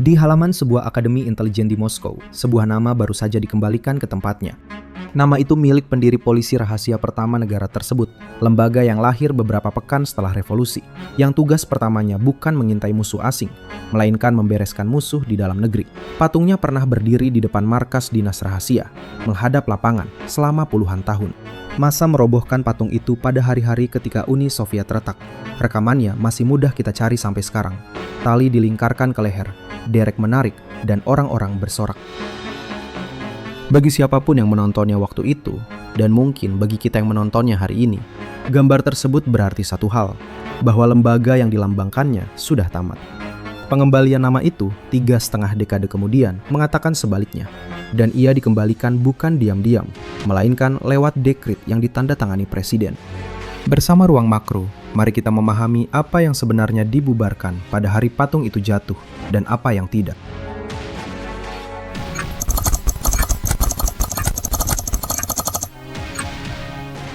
Di halaman sebuah akademi intelijen di Moskow, sebuah nama baru saja dikembalikan ke tempatnya. Nama itu milik pendiri polisi rahasia pertama negara tersebut, lembaga yang lahir beberapa pekan setelah revolusi, yang tugas pertamanya bukan mengintai musuh asing, melainkan membereskan musuh di dalam negeri. Patungnya pernah berdiri di depan markas dinas rahasia, menghadap lapangan selama puluhan tahun. Masa merobohkan patung itu pada hari-hari ketika Uni Soviet retak. Rekamannya masih mudah kita cari sampai sekarang. Tali dilingkarkan ke leher, derek menarik, dan orang-orang bersorak. Bagi siapapun yang menontonnya waktu itu, dan mungkin bagi kita yang menontonnya hari ini, gambar tersebut berarti satu hal, bahwa lembaga yang dilambangkannya sudah tamat. Pengembalian nama itu 3,5 dekade kemudian mengatakan sebaliknya, dan ia dikembalikan bukan diam-diam, melainkan lewat dekret yang ditandatangani presiden. Bersama Ruang Makro, mari kita memahami apa yang sebenarnya dibubarkan pada hari patung itu jatuh dan apa yang tidak.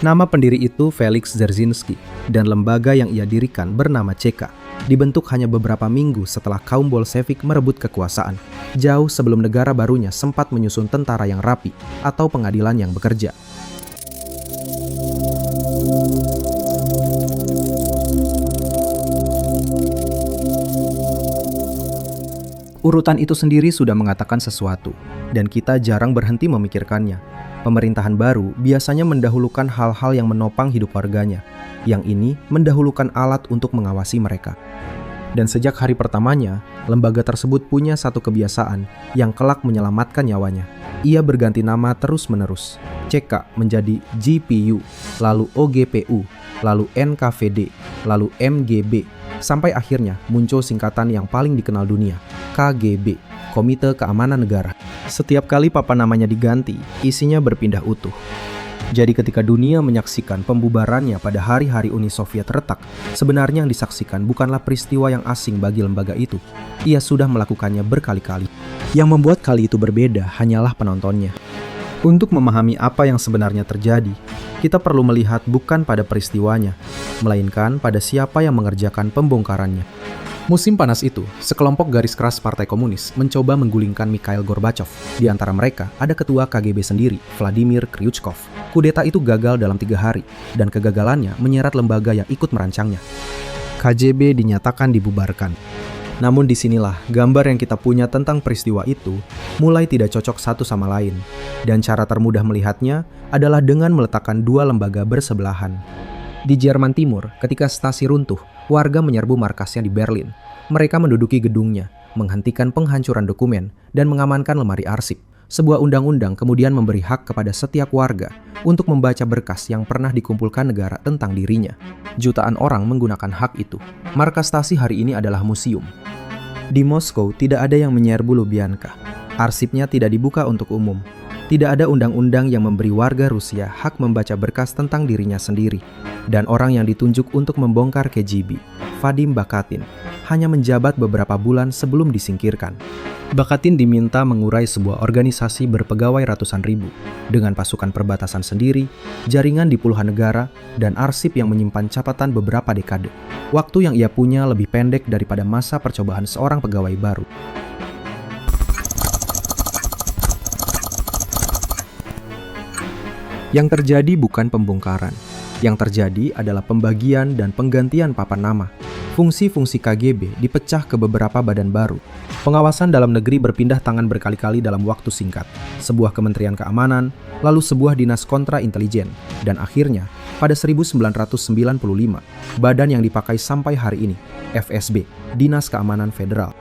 Nama pendiri itu Felix Dzerzhinsky, dan lembaga yang ia dirikan bernama CK, dibentuk hanya beberapa minggu setelah kaum Bolshevik merebut kekuasaan, jauh sebelum negara barunya sempat menyusun tentara yang rapi atau pengadilan yang bekerja. Urutan itu sendiri sudah mengatakan sesuatu, dan kita jarang berhenti memikirkannya. Pemerintahan baru biasanya mendahulukan hal-hal yang menopang hidup warganya. Yang ini mendahulukan alat untuk mengawasi mereka. Dan sejak hari pertamanya, lembaga tersebut punya satu kebiasaan yang kelak menyelamatkan nyawanya. Ia berganti nama terus-menerus. CK menjadi GPU, lalu OGPU, lalu NKVD, lalu MGB, sampai akhirnya muncul singkatan yang paling dikenal dunia, KGB, Komite Keamanan Negara. Setiap kali papan namanya diganti, isinya berpindah utuh. Jadi ketika dunia menyaksikan pembubarannya pada hari-hari Uni Soviet retak, sebenarnya yang disaksikan bukanlah peristiwa yang asing bagi lembaga itu. Ia sudah melakukannya berkali-kali. Yang membuat kali itu berbeda hanyalah penontonnya. Untuk memahami apa yang sebenarnya terjadi, kita perlu melihat bukan pada peristiwanya, melainkan pada siapa yang mengerjakan pembongkarannya. Musim panas itu, sekelompok garis keras Partai Komunis mencoba menggulingkan Mikhail Gorbachev. Di antara mereka ada ketua KGB sendiri, Vladimir Kryuchkov. Kudeta itu gagal dalam 3 hari, dan kegagalannya menyeret lembaga yang ikut merancangnya. KGB dinyatakan dibubarkan. Namun disinilah gambar yang kita punya tentang peristiwa itu mulai tidak cocok satu sama lain. Dan cara termudah melihatnya adalah dengan meletakkan 2 lembaga bersebelahan. Di Jerman Timur, ketika stasi runtuh, warga menyerbu markasnya di Berlin. Mereka menduduki gedungnya, menghentikan penghancuran dokumen, dan mengamankan lemari arsip. Sebuah undang-undang kemudian memberi hak kepada setiap warga untuk membaca berkas yang pernah dikumpulkan negara tentang dirinya. Jutaan orang menggunakan hak itu. Markas stasi hari ini adalah museum. Di Moskow tidak ada yang menyerbu Lubyanka. Arsipnya tidak dibuka untuk umum. Tidak ada undang-undang yang memberi warga Rusia hak membaca berkas tentang dirinya sendiri. Dan orang yang ditunjuk untuk membongkar KGB, Vadim Bakatin, hanya menjabat beberapa bulan sebelum disingkirkan. Bakatin diminta mengurai sebuah organisasi berpegawai ratusan ribu, dengan pasukan perbatasan sendiri, jaringan di puluhan negara, dan arsip yang menyimpan catatan beberapa dekade. Waktu yang ia punya lebih pendek daripada masa percobaan seorang pegawai baru. Yang terjadi bukan pembongkaran. Yang terjadi adalah pembagian dan penggantian papan nama. Fungsi-fungsi KGB dipecah ke beberapa badan baru. Pengawasan dalam negeri berpindah tangan berkali-kali dalam waktu singkat. Sebuah kementerian keamanan, lalu sebuah dinas kontra intelijen, dan akhirnya pada 1995, badan yang dipakai sampai hari ini, FSB, Dinas Keamanan Federal.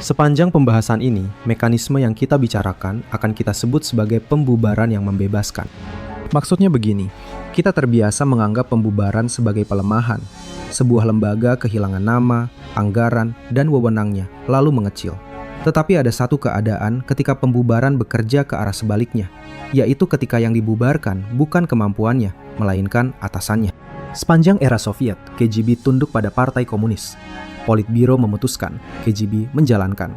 Sepanjang pembahasan ini, mekanisme yang kita bicarakan akan kita sebut sebagai pembubaran yang membebaskan. Maksudnya begini, kita terbiasa menganggap pembubaran sebagai pelemahan. Sebuah lembaga kehilangan nama, anggaran, dan wewenangnya, lalu mengecil. Tetapi ada satu keadaan ketika pembubaran bekerja ke arah sebaliknya, yaitu ketika yang dibubarkan bukan kemampuannya, melainkan atasannya. Sepanjang era Soviet, KGB tunduk pada Partai Komunis. Politbiro memutuskan, KGB menjalankan.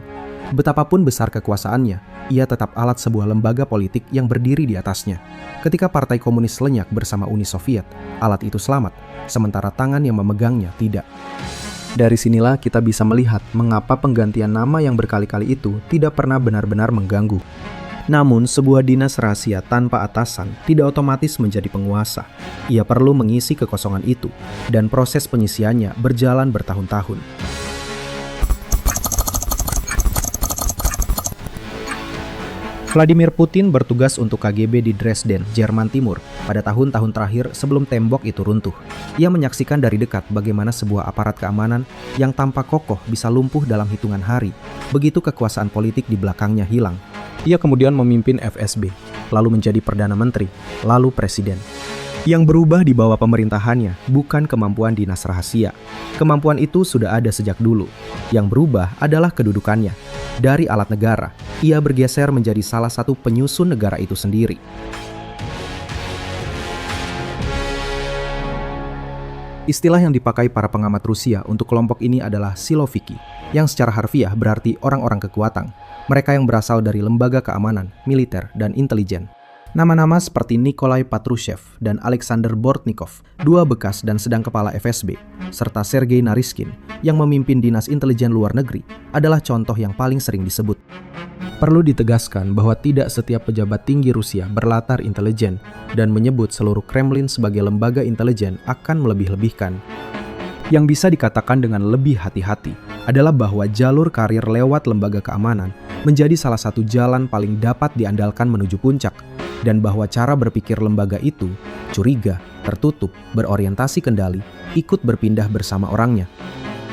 Betapapun besar kekuasaannya, ia tetap alat sebuah lembaga politik yang berdiri di atasnya. Ketika Partai Komunis lenyap bersama Uni Soviet, alat itu selamat, sementara tangan yang memegangnya tidak. Dari sinilah kita bisa melihat mengapa penggantian nama yang berkali-kali itu tidak pernah benar-benar mengganggu. Namun, sebuah dinas rahasia tanpa atasan tidak otomatis menjadi penguasa. Ia perlu mengisi kekosongan itu, dan proses pengisiannya berjalan bertahun-tahun. Vladimir Putin bertugas untuk KGB di Dresden, Jerman Timur, pada tahun-tahun terakhir sebelum tembok itu runtuh. Ia menyaksikan dari dekat bagaimana sebuah aparat keamanan yang tampak kokoh bisa lumpuh dalam hitungan hari, begitu kekuasaan politik di belakangnya hilang. Ia kemudian memimpin FSB, lalu menjadi Perdana Menteri, lalu Presiden. Yang berubah di bawah pemerintahannya bukan kemampuan dinas rahasia. Kemampuan itu sudah ada sejak dulu. Yang berubah adalah kedudukannya. Dari alat negara, ia bergeser menjadi salah satu penyusun negara itu sendiri. Istilah yang dipakai para pengamat Rusia untuk kelompok ini adalah siloviki, yang secara harfiah berarti orang-orang kekuatan. Mereka yang berasal dari lembaga keamanan, militer, dan intelijen. Nama-nama seperti Nikolai Patrushev dan Alexander Bortnikov, dua bekas dan sedang kepala FSB, serta Sergei Naryshkin yang memimpin Dinas Intelijen Luar Negeri adalah contoh yang paling sering disebut. Perlu ditegaskan bahwa tidak setiap pejabat tinggi Rusia berlatar intelijen dan menyebut seluruh Kremlin sebagai lembaga intelijen akan melebih-lebihkan. Yang bisa dikatakan dengan lebih hati-hati adalah bahwa jalur karir lewat lembaga keamanan menjadi salah satu jalan paling dapat diandalkan menuju puncak, dan bahwa cara berpikir lembaga itu curiga, tertutup, berorientasi kendali, ikut berpindah bersama orangnya.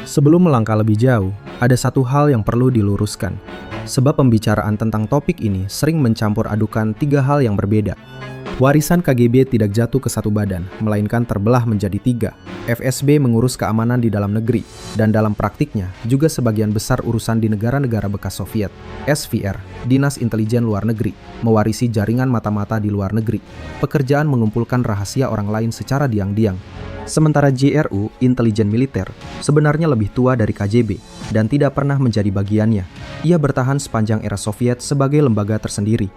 Sebelum melangkah lebih jauh, ada satu hal yang perlu diluruskan, sebab pembicaraan tentang topik ini sering mencampur adukan tiga hal yang berbeda. Warisan KGB tidak jatuh ke satu badan, melainkan terbelah menjadi tiga. FSB mengurus keamanan di dalam negeri, dan dalam praktiknya juga sebagian besar urusan di negara-negara bekas Soviet. SVR, Dinas Intelijen Luar Negeri, mewarisi jaringan mata-mata di luar negeri. Pekerjaan mengumpulkan rahasia orang lain secara diam-diam. Sementara JRU, Intelijen Militer, sebenarnya lebih tua dari KGB dan tidak pernah menjadi bagiannya. Ia bertahan sepanjang era Soviet sebagai lembaga tersendiri.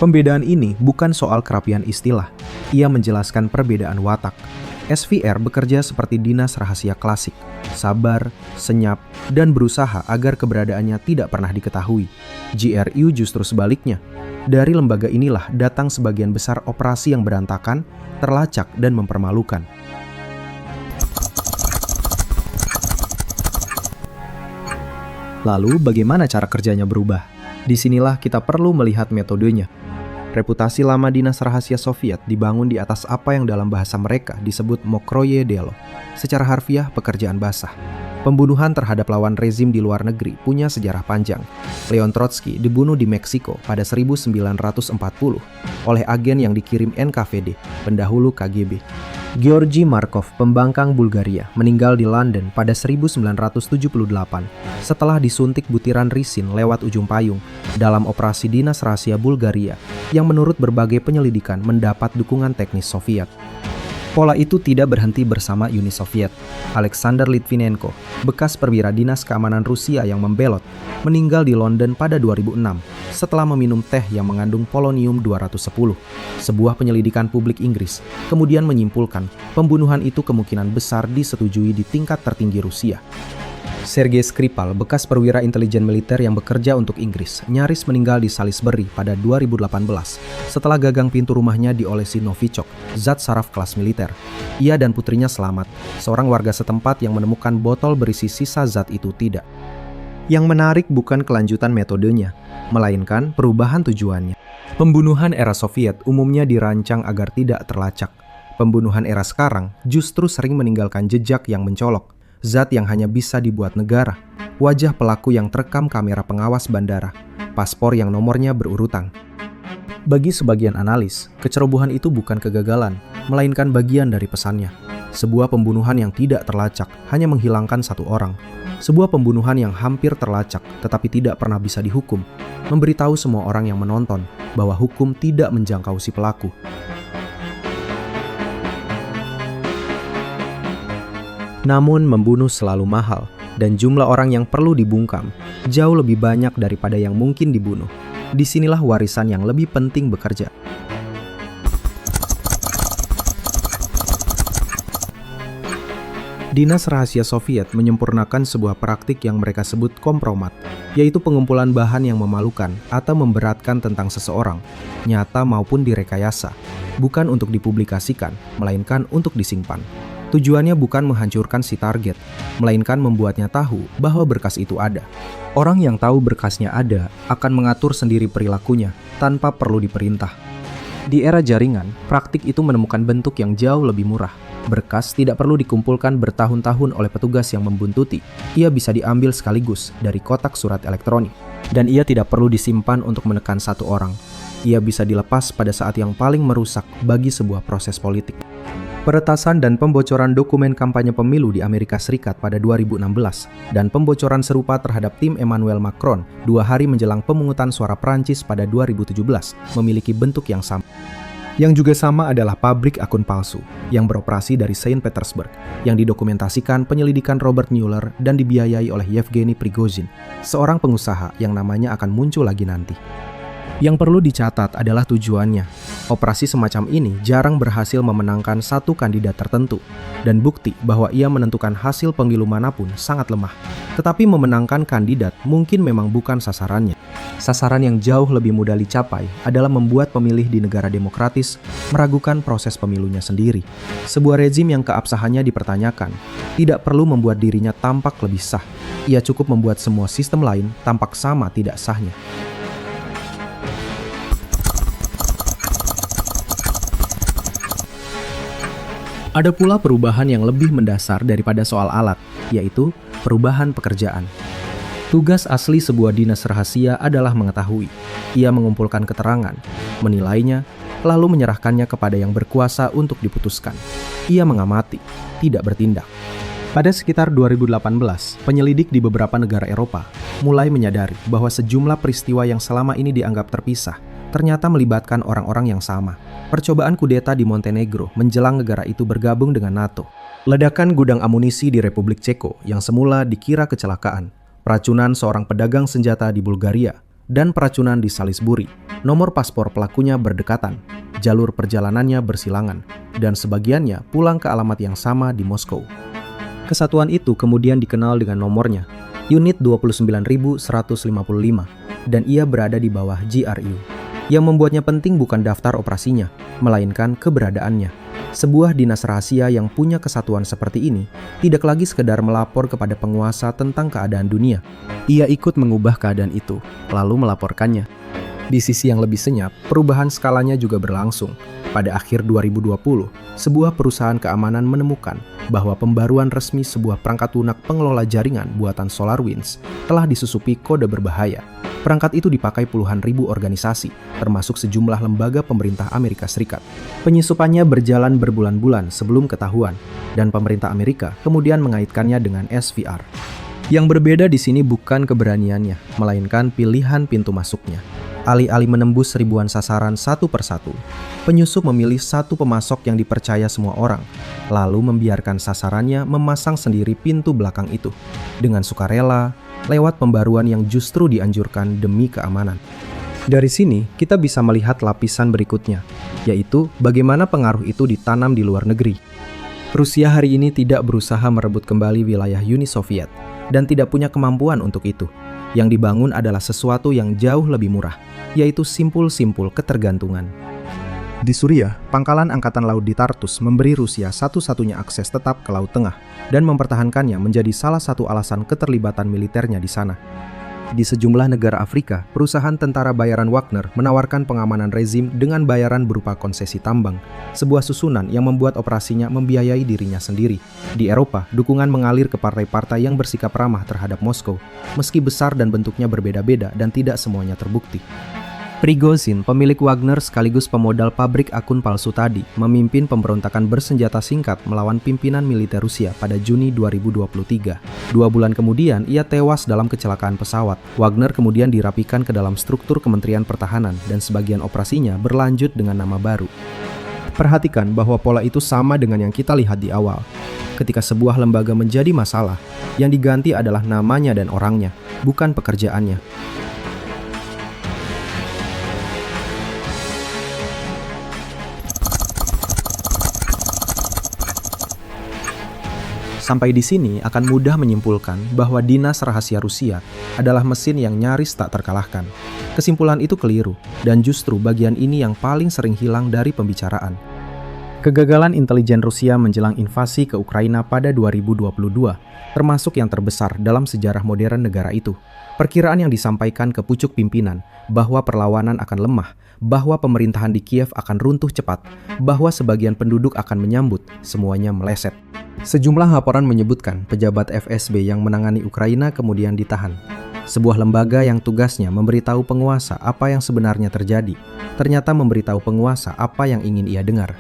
Pembedaan ini bukan soal kerapian istilah. Ia menjelaskan perbedaan watak. SVR bekerja seperti dinas rahasia klasik, sabar, senyap, dan berusaha agar keberadaannya tidak pernah diketahui. JRU justru sebaliknya. Dari lembaga inilah datang sebagian besar operasi yang berantakan, terlacak, dan mempermalukan. Lalu bagaimana cara kerjanya berubah? Disinilah kita perlu melihat metodenya. Reputasi lama dinas rahasia Soviet dibangun di atas apa yang dalam bahasa mereka disebut mokroye delo, secara harfiah pekerjaan basah. Pembunuhan terhadap lawan rezim di luar negeri punya sejarah panjang. Leon Trotsky dibunuh di Meksiko pada 1940 oleh agen yang dikirim NKVD, pendahulu KGB. Georgi Markov, pembangkang Bulgaria, meninggal di London pada 1978 setelah disuntik butiran risin lewat ujung payung dalam operasi dinas rahasia Bulgaria yang menurut berbagai penyelidikan mendapat dukungan teknis Soviet. Pola itu tidak berhenti bersama Uni Soviet. Alexander Litvinenko, bekas perwira dinas keamanan Rusia yang membelot, meninggal di London pada 2006 setelah meminum teh yang mengandung polonium-210. Sebuah penyelidikan publik Inggris kemudian menyimpulkan pembunuhan itu kemungkinan besar disetujui di tingkat tertinggi Rusia. Sergei Skripal, bekas perwira intelijen militer yang bekerja untuk Inggris, nyaris meninggal di Salisbury pada 2018 setelah gagang pintu rumahnya diolesi Novichok, zat saraf kelas militer. Ia dan putrinya selamat. Seorang warga setempat yang menemukan botol berisi sisa zat itu tidak. Yang menarik bukan kelanjutan metodenya, melainkan perubahan tujuannya. Pembunuhan era Soviet umumnya dirancang agar tidak terlacak. Pembunuhan era sekarang justru sering meninggalkan jejak yang mencolok. Zat yang hanya bisa dibuat negara, wajah pelaku yang terekam kamera pengawas bandara, paspor yang nomornya berurutan. Bagi sebagian analis, kecerobohan itu bukan kegagalan, melainkan bagian dari pesannya. Sebuah pembunuhan yang tidak terlacak hanya menghilangkan satu orang. Sebuah pembunuhan yang hampir terlacak tetapi tidak pernah bisa dihukum, memberitahu semua orang yang menonton bahwa hukum tidak menjangkau si pelaku. Namun membunuh selalu mahal, dan jumlah orang yang perlu dibungkam jauh lebih banyak daripada yang mungkin dibunuh. Disinilah warisan yang lebih penting bekerja. Dinas Rahasia Soviet menyempurnakan sebuah praktik yang mereka sebut kompromat, yaitu pengumpulan bahan yang memalukan atau memberatkan tentang seseorang, nyata maupun direkayasa, bukan untuk dipublikasikan, melainkan untuk disimpan. Tujuannya bukan menghancurkan si target, melainkan membuatnya tahu bahwa berkas itu ada. Orang yang tahu berkasnya ada akan mengatur sendiri perilakunya tanpa perlu diperintah. Di era jaringan, praktik itu menemukan bentuk yang jauh lebih murah. Berkas tidak perlu dikumpulkan bertahun-tahun oleh petugas yang membuntuti. Ia bisa diambil sekaligus dari kotak surat elektronik. Dan ia tidak perlu disimpan untuk menekan satu orang. Ia bisa dilepas pada saat yang paling merusak bagi sebuah proses politik. Peretasan dan pembocoran dokumen kampanye pemilu di Amerika Serikat pada 2016 dan pembocoran serupa terhadap tim Emmanuel Macron 2 hari menjelang pemungutan suara Prancis pada 2017 memiliki bentuk yang sama. Yang juga sama adalah pabrik akun palsu yang beroperasi dari Saint Petersburg yang didokumentasikan penyelidikan Robert Mueller dan dibiayai oleh Yevgeny Prigozhin, seorang pengusaha yang namanya akan muncul lagi nanti. Yang perlu dicatat adalah tujuannya. Operasi semacam ini jarang berhasil memenangkan satu kandidat tertentu, dan bukti bahwa ia menentukan hasil pemilu manapun sangat lemah. Tetapi memenangkan kandidat mungkin memang bukan sasarannya. Sasaran yang jauh lebih mudah dicapai adalah membuat pemilih di negara demokratis meragukan proses pemilunya sendiri. Sebuah rezim yang keabsahannya dipertanyakan tidak perlu membuat dirinya tampak lebih sah. Ia cukup membuat semua sistem lain tampak sama tidak sahnya. Ada pula perubahan yang lebih mendasar daripada soal alat, yaitu perubahan pekerjaan. Tugas asli sebuah dinas rahasia adalah mengetahui. Ia mengumpulkan keterangan, menilainya, lalu menyerahkannya kepada yang berkuasa untuk diputuskan. Ia mengamati, tidak bertindak. Pada sekitar 2018, penyelidik di beberapa negara Eropa mulai menyadari bahwa sejumlah peristiwa yang selama ini dianggap terpisah ternyata melibatkan orang-orang yang sama. Percobaan kudeta di Montenegro menjelang negara itu bergabung dengan NATO. Ledakan gudang amunisi di Republik Ceko yang semula dikira kecelakaan. Peracunan seorang pedagang senjata di Bulgaria. Dan peracunan di Salisbury. Nomor paspor pelakunya berdekatan. Jalur perjalanannya bersilangan. Dan sebagiannya pulang ke alamat yang sama di Moskow. Kesatuan itu kemudian dikenal dengan nomornya. Unit 29.155. Dan ia berada di bawah GRU. Yang membuatnya penting bukan daftar operasinya, melainkan keberadaannya. Sebuah dinas rahasia yang punya kesatuan seperti ini tidak lagi sekedar melapor kepada penguasa tentang keadaan dunia. Ia ikut mengubah keadaan itu, lalu melaporkannya. Di sisi yang lebih senyap, perubahan skalanya juga berlangsung. Pada akhir 2020, sebuah perusahaan keamanan menemukan bahwa pembaruan resmi sebuah perangkat lunak pengelola jaringan buatan SolarWinds telah disusupi kode berbahaya. Perangkat itu dipakai puluhan ribu organisasi, termasuk sejumlah lembaga pemerintah Amerika Serikat. Penyusupannya berjalan berbulan-bulan sebelum ketahuan, dan pemerintah Amerika kemudian mengaitkannya dengan SVR. Yang berbeda di sini bukan keberaniannya, melainkan pilihan pintu masuknya. Alih-alih menembus ribuan sasaran satu persatu, penyusup memilih satu pemasok yang dipercaya semua orang, lalu membiarkan sasarannya memasang sendiri pintu belakang itu, dengan sukarela, lewat pembaruan yang justru dianjurkan demi keamanan. Dari sini, kita bisa melihat lapisan berikutnya, yaitu bagaimana pengaruh itu ditanam di luar negeri. Rusia hari ini tidak berusaha merebut kembali wilayah Uni Soviet, dan tidak punya kemampuan untuk itu. Yang dibangun adalah sesuatu yang jauh lebih murah, yaitu simpul-simpul ketergantungan. Di Suriah, pangkalan Angkatan Laut di Tartus memberi Rusia satu-satunya akses tetap ke Laut Tengah dan mempertahankannya menjadi salah satu alasan keterlibatan militernya di sana. Di sejumlah negara Afrika, perusahaan tentara bayaran Wagner menawarkan pengamanan rezim dengan bayaran berupa konsesi tambang, sebuah susunan yang membuat operasinya membiayai dirinya sendiri. Di Eropa, dukungan mengalir ke partai-partai yang bersikap ramah terhadap Moskow, meski besar dan bentuknya berbeda-beda dan tidak semuanya terbukti. Prigozhin, pemilik Wagner sekaligus pemodal pabrik akun palsu tadi, memimpin pemberontakan bersenjata singkat melawan pimpinan militer Rusia pada Juni 2023. 2 bulan kemudian, ia tewas dalam kecelakaan pesawat. Wagner kemudian dirapikan ke dalam struktur Kementerian Pertahanan dan sebagian operasinya berlanjut dengan nama baru. Perhatikan bahwa pola itu sama dengan yang kita lihat di awal. Ketika sebuah lembaga menjadi masalah, yang diganti adalah namanya dan orangnya, bukan pekerjaannya. Sampai di sini akan mudah menyimpulkan bahwa Dinas Rahasia Rusia adalah mesin yang nyaris tak terkalahkan. Kesimpulan itu keliru, dan justru bagian ini yang paling sering hilang dari pembicaraan. Kegagalan intelijen Rusia menjelang invasi ke Ukraina pada 2022, termasuk yang terbesar dalam sejarah modern negara itu. Perkiraan yang disampaikan ke pucuk pimpinan bahwa perlawanan akan lemah, bahwa pemerintahan di Kiev akan runtuh cepat, bahwa sebagian penduduk akan menyambut, semuanya meleset. Sejumlah laporan menyebutkan pejabat FSB yang menangani Ukraina kemudian ditahan. Sebuah lembaga yang tugasnya memberitahu penguasa apa yang sebenarnya terjadi, ternyata memberitahu penguasa apa yang ingin ia dengar.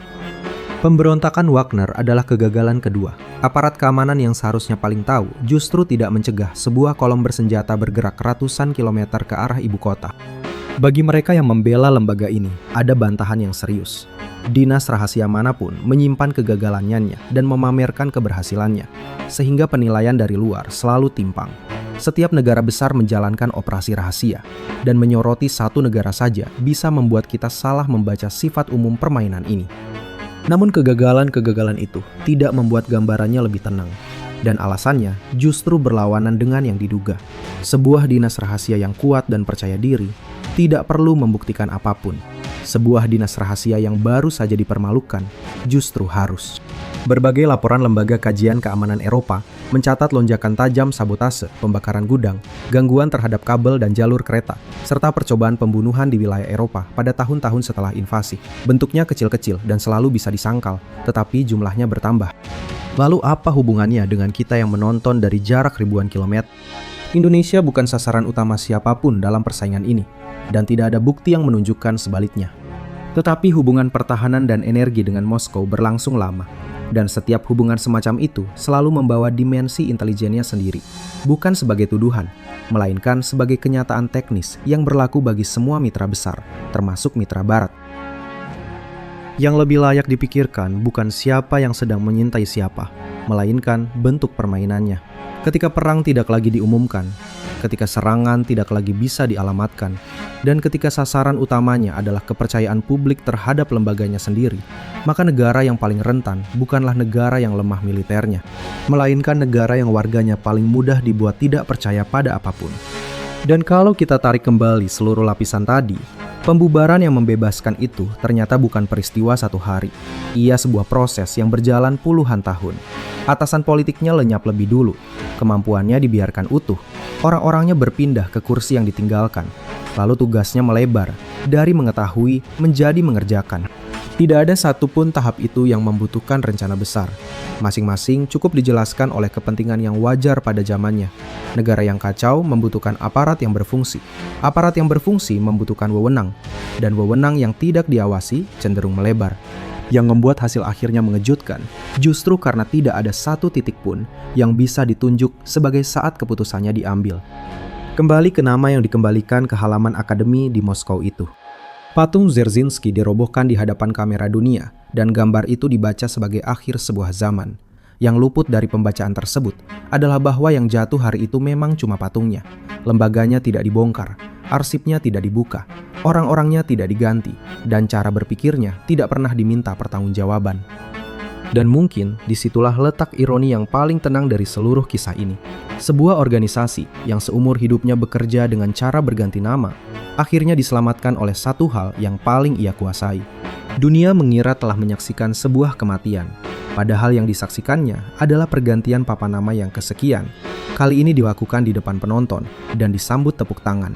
Pemberontakan Wagner adalah kegagalan kedua. Aparat keamanan yang seharusnya paling tahu justru tidak mencegah sebuah kolom bersenjata bergerak ratusan kilometer ke arah ibu kota. Bagi mereka yang membela lembaga ini, ada bantahan yang serius. Dinas rahasia manapun menyimpan kegagalannya dan memamerkan keberhasilannya, sehingga penilaian dari luar selalu timpang. Setiap negara besar menjalankan operasi rahasia, dan menyoroti satu negara saja bisa membuat kita salah membaca sifat umum permainan ini. Namun kegagalan-kegagalan itu tidak membuat gambarannya lebih tenang, dan alasannya justru berlawanan dengan yang diduga. Sebuah dinas rahasia yang kuat dan percaya diri tidak perlu membuktikan apapun. Sebuah dinas rahasia yang baru saja dipermalukan justru harus. Berbagai laporan lembaga kajian keamanan Eropa mencatat lonjakan tajam sabotase, pembakaran gudang, gangguan terhadap kabel dan jalur kereta, serta percobaan pembunuhan di wilayah Eropa pada tahun-tahun setelah invasi. Bentuknya kecil-kecil dan selalu bisa disangkal, tetapi jumlahnya bertambah. Lalu apa hubungannya dengan kita yang menonton dari jarak ribuan kilometer? Indonesia bukan sasaran utama siapapun dalam persaingan ini, dan tidak ada bukti yang menunjukkan sebaliknya. Tetapi hubungan pertahanan dan energi dengan Moskow berlangsung lama, dan setiap hubungan semacam itu selalu membawa dimensi intelijennya sendiri, bukan sebagai tuduhan, melainkan sebagai kenyataan teknis yang berlaku bagi semua mitra besar, termasuk mitra barat. Yang lebih layak dipikirkan bukan siapa yang sedang menyintai siapa, melainkan bentuk permainannya. Ketika perang tidak lagi diumumkan, ketika serangan tidak lagi bisa dialamatkan, dan ketika sasaran utamanya adalah kepercayaan publik terhadap lembaganya sendiri, maka negara yang paling rentan bukanlah negara yang lemah militernya, melainkan negara yang warganya paling mudah dibuat tidak percaya pada apapun. Dan kalau kita tarik kembali seluruh lapisan tadi, pembubaran yang membebaskan itu ternyata bukan peristiwa satu hari. Ia sebuah proses yang berjalan puluhan tahun. Atasan politiknya lenyap lebih dulu, kemampuannya dibiarkan utuh, orang-orangnya berpindah ke kursi yang ditinggalkan, lalu tugasnya melebar, dari mengetahui menjadi mengerjakan. Tidak ada satupun tahap itu yang membutuhkan rencana besar. Masing-masing cukup dijelaskan oleh kepentingan yang wajar pada zamannya. Negara yang kacau membutuhkan aparat yang berfungsi. Aparat yang berfungsi membutuhkan wewenang. Dan wewenang yang tidak diawasi cenderung melebar. Yang membuat hasil akhirnya mengejutkan, justru karena tidak ada satu titik pun yang bisa ditunjuk sebagai saat keputusannya diambil. Kembali ke nama yang dikembalikan ke halaman akademi di Moskow itu. Patung Dzerzhinsky dirobohkan di hadapan kamera dunia, dan gambar itu dibaca sebagai akhir sebuah zaman. Yang luput dari pembacaan tersebut adalah bahwa yang jatuh hari itu memang cuma patungnya. Lembaganya tidak dibongkar, arsipnya tidak dibuka, orang-orangnya tidak diganti, dan cara berpikirnya tidak pernah diminta pertanggungjawaban. Dan mungkin disitulah letak ironi yang paling tenang dari seluruh kisah ini. Sebuah organisasi yang seumur hidupnya bekerja dengan cara berganti nama, akhirnya diselamatkan oleh satu hal yang paling ia kuasai. Dunia mengira telah menyaksikan sebuah kematian, padahal yang disaksikannya adalah pergantian papan nama yang kesekian. Kali ini dilakukan di depan penonton dan disambut tepuk tangan.